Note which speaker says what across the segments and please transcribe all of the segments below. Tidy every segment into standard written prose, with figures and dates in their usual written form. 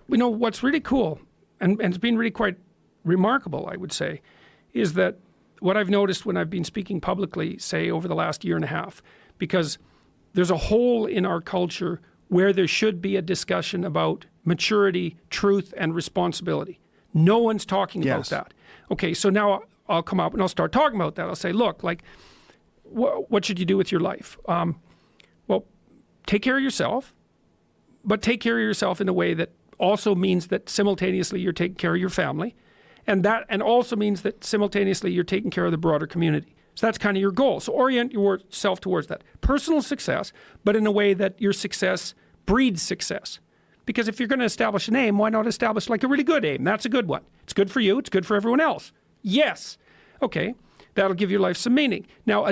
Speaker 1: What's really cool, and it's been really quite remarkable, I would say, is that what I've noticed when I've been speaking publicly, say over the last year and a half, because there's a hole in our culture where there should be a discussion about maturity, truth, and responsibility. No one's talking about that. Okay, so now I'll come up and I'll start talking about that. I'll say, look, like, what should you do with your life? Well, take care of yourself, but take care of yourself in a way that also means that simultaneously you're taking care of your family, and also means that simultaneously you're taking care of the broader community. So that's kind of your goal. So orient yourself towards that. Personal success, but in a way that your success breeds success. Because if you're going to establish an aim, why not establish like a really good aim? That's a good one. It's good for you. It's good for everyone else. Yes. Okay. That'll give your life some meaning. Now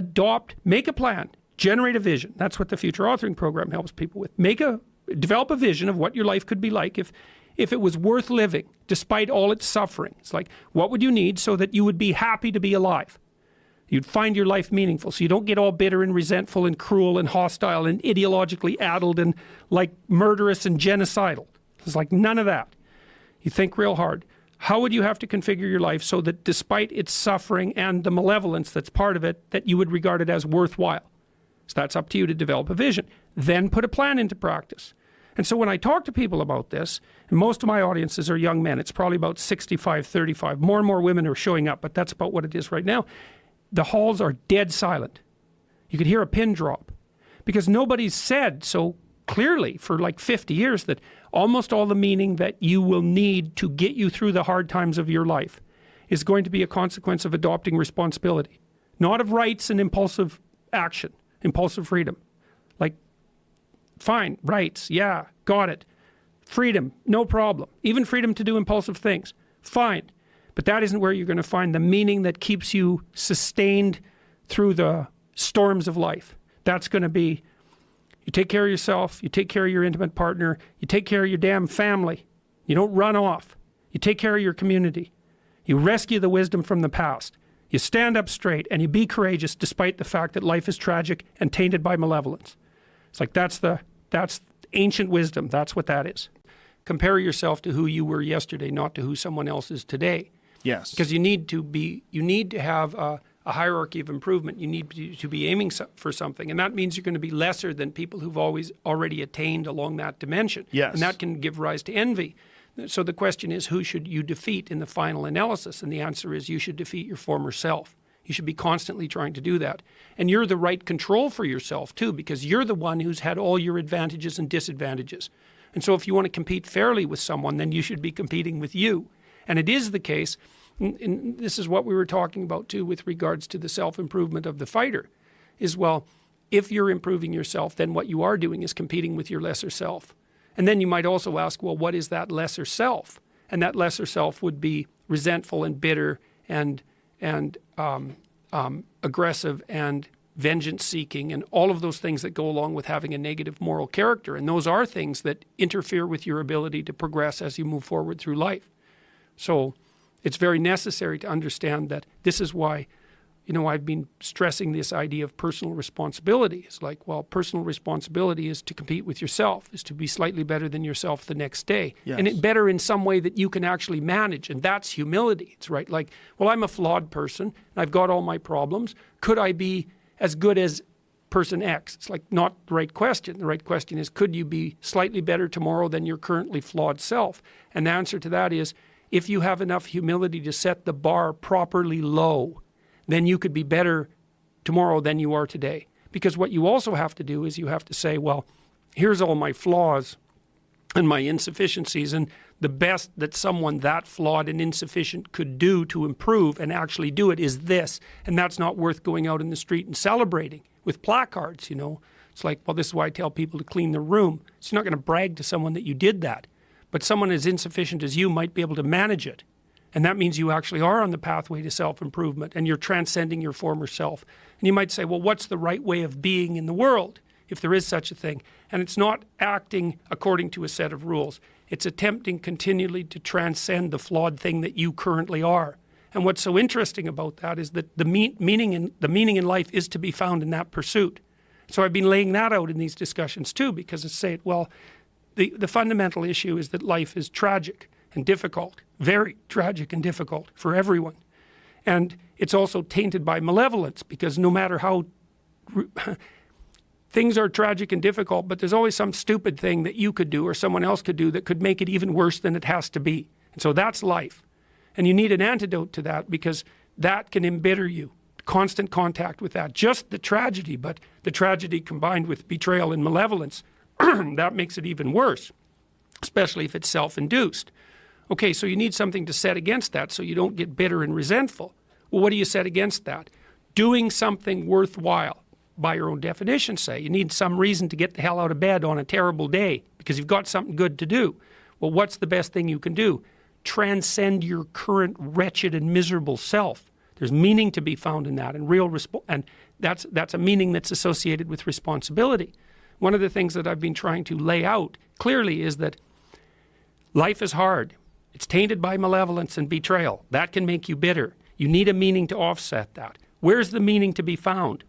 Speaker 1: make a plan, generate a vision. That's what the Future Authoring Program helps people with. Develop a vision of what your life could be like if it was worth living, despite all its suffering. It's like, what would you need so that you would be happy to be alive? You'd find your life meaningful, so you don't get all bitter and resentful and cruel and hostile and ideologically addled and like murderous and genocidal. It's like none of that. You think real hard. How would you have to configure your life so that despite its suffering and the malevolence that's part of it, that you would regard it as worthwhile? So that's up to you to develop a vision. Then put a plan into practice. And so when I talk to people about this, and most of my audiences are young men, it's probably about 65, 35. More and more women are showing up, but that's about what it is right now. The halls are dead silent. You could hear a pin drop because nobody's said so clearly for like 50 years that almost all the meaning that you will need to get you through the hard times of your life is going to be a consequence of adopting responsibility, not of rights and impulsive action, impulsive freedom. Like, fine, rights, yeah, got it. Freedom, no problem. Even freedom to do impulsive things, fine. But that isn't where you're going to find the meaning that keeps you sustained through the storms of life. That's going to be, you take care of yourself, you take care of your intimate partner, you take care of your damn family. You don't run off. You take care of your community. You rescue the wisdom from the past. You stand up straight and you be courageous despite the fact that life is tragic and tainted by malevolence. It's like that's ancient wisdom. That's what that is. Compare yourself to who you were yesterday, not to who someone else is today.
Speaker 2: Yes.
Speaker 1: Because you need to have a hierarchy of improvement. You need to be aiming for something. And that means you're going to be lesser than people who've already attained along that dimension.
Speaker 2: Yes.
Speaker 1: And that can give rise to envy. So the question is, who should you defeat in the final analysis? And the answer is you should defeat your former self. You should be constantly trying to do that. And you're the right control for yourself too, because you're the one who's had all your advantages and disadvantages. And so if you want to compete fairly with someone, then you should be competing with you. And it is the case, and this is what we were talking about too with regards to the self-improvement of the fighter, is, well, if you're improving yourself, then what you are doing is competing with your lesser self. And then you might also ask, well, what is that lesser self? And that lesser self would be resentful and bitter and aggressive and vengeance-seeking and all of those things that go along with having a negative moral character. And those are things that interfere with your ability to progress as you move forward through life. So it's very necessary to understand that this is why, I've been stressing this idea of personal responsibility. It's like, well, personal responsibility is to compete with yourself, is to be slightly better than yourself the next day.
Speaker 2: Yes.
Speaker 1: And better in some way that you can actually manage. And that's humility. It's right. Like, well, I'm a flawed person. And I've got all my problems. Could I be as good as person X? It's like not the right question. The right question is, could you be slightly better tomorrow than your currently flawed self? And the answer to that is, if you have enough humility to set the bar properly low, then you could be better tomorrow than you are today. Because what you also have to do is you have to say, well, here's all my flaws and my insufficiencies, and the best that someone that flawed and insufficient could do to improve and actually do it is this. And that's not worth going out in the street and celebrating with placards, It's like, well, this is why I tell people to clean their room. So you're not going to brag to someone that you did that. But someone as insufficient as you might be able to manage it. And that means you actually are on the pathway to self-improvement and you're transcending your former self. And you might say, well, what's the right way of being in the world, if there is such a thing? And it's not acting according to a set of rules. It's attempting continually to transcend the flawed thing that you currently are. And what's so interesting about that is that the meaning in life is to be found in that pursuit. So I've been laying that out in these discussions too, because it's saying, well, the fundamental issue is that life is tragic and difficult, very tragic and difficult for everyone. And it's also tainted by malevolence, because no matter how things are tragic and difficult, but there's always some stupid thing that you could do or someone else could do that could make it even worse than it has to be. And so that's life. And you need an antidote to that, because that can embitter you. Constant contact with that. Just the tragedy, but the tragedy combined with betrayal and malevolence, that makes it even worse, especially if it's self-induced. Okay, so you need something to set against that so you don't get bitter and resentful. Well, what do you set against that? Doing something worthwhile, by your own definition, say. You need some reason to get the hell out of bed on a terrible day because you've got something good to do. Well, what's the best thing you can do? Transcend your current wretched and miserable self. There's meaning to be found in that, and and that's a meaning that's associated with responsibility. One of the things that I've been trying to lay out clearly is that life is hard. It's tainted by malevolence and betrayal. That can make you bitter. You need a meaning to offset that. Where's the meaning to be found?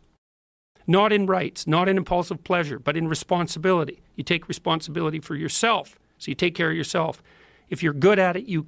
Speaker 1: Not in rights, not in impulsive pleasure, but in responsibility. You take responsibility for yourself, so you take care of yourself. If you're good at it, you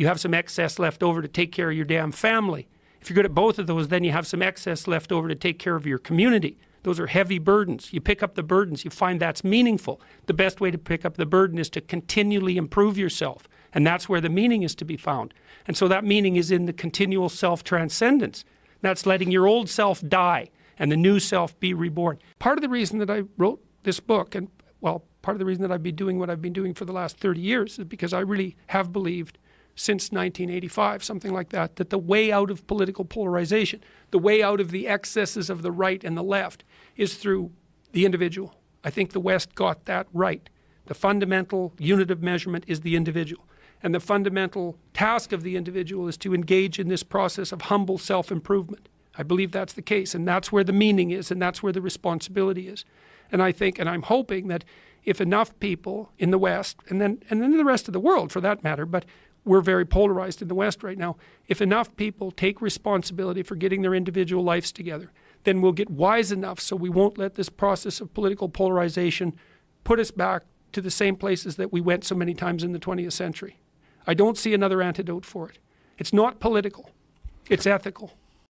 Speaker 1: have some excess left over to take care of your damn family. If you're good at both of those, then you have some excess left over to take care of your community. Those are heavy burdens. You pick up the burdens. You find that's meaningful. The best way to pick up the burden is to continually improve yourself. And that's where the meaning is to be found. And so that meaning is in the continual self-transcendence. That's letting your old self die and the new self be reborn. Part of the reason that I wrote this book, and well, part of the reason that I've been doing what I've been doing for the last 30 years is because I really have believed since 1985, something like that, that the way out of political polarization, the way out of the excesses of the right and the left, is through the individual. I think the West got that right. The fundamental unit of measurement is the individual. And the fundamental task of the individual is to engage in this process of humble self-improvement. I believe that's the case, and that's where the meaning is, and that's where the responsibility is. And I think, and I'm hoping that if enough people in the West, and then in the rest of the world for that matter, but we're very polarized in the West right now, if enough people take responsibility for getting their individual lives together, then we'll get wise enough so we won't let this process of political polarization put us back to the same places that we went so many times in the 20th century. I don't see another antidote for it. It's not political. It's ethical.